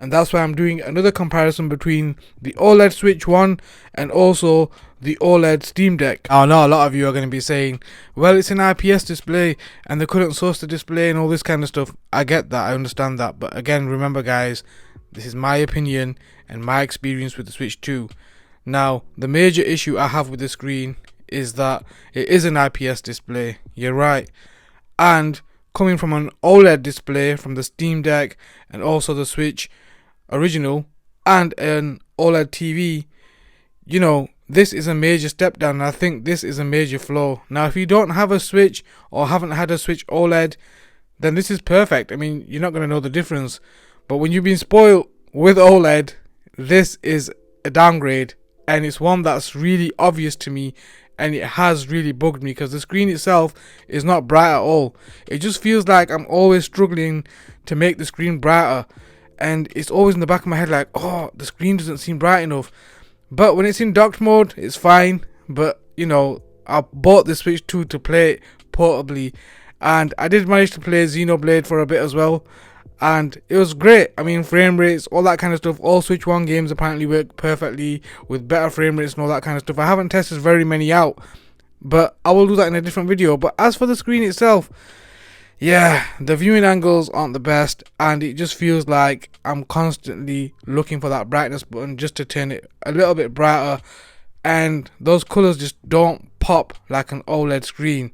And that's why I'm doing another comparison between the OLED Switch 1 and also the OLED Steam Deck. I know a lot of you are going to be saying, well, it's an IPS display and they couldn't source the display and all this kind of stuff. I get that, I understand that. But again, remember guys, this is my opinion and my experience with the Switch 2. Now, the major issue I have with the screen is that it is an IPS display. You're right. And coming from an OLED display from the Steam Deck and also the Switch original and an OLED TV, you know, this is a major step down, and I think this is a major flaw. Now, if you don't have a Switch or haven't had a Switch OLED, then this is perfect. I mean, you're not going to know the difference. But when you've been spoiled with OLED, this is a downgrade, and it's one that's really obvious to me, and it has really bugged me because the screen itself is not bright at all. It just feels like I'm always struggling to make the screen brighter, and it's always in the back of my head like, oh, the screen doesn't seem bright enough. But when it's in docked mode, it's fine. But you know, I bought the Switch 2 to play it portably, and I did manage to play Xenoblade for a bit as well, and it was great. I mean, frame rates, all that kind of stuff. All Switch 1 games apparently work perfectly with better frame rates and all that kind of stuff. I haven't tested very many out, but I will do that in a different video. But as for the screen itself, yeah, the viewing angles aren't the best, and it just feels like I'm constantly looking for that brightness button just to turn it a little bit brighter, and those colors just don't pop like an OLED screen.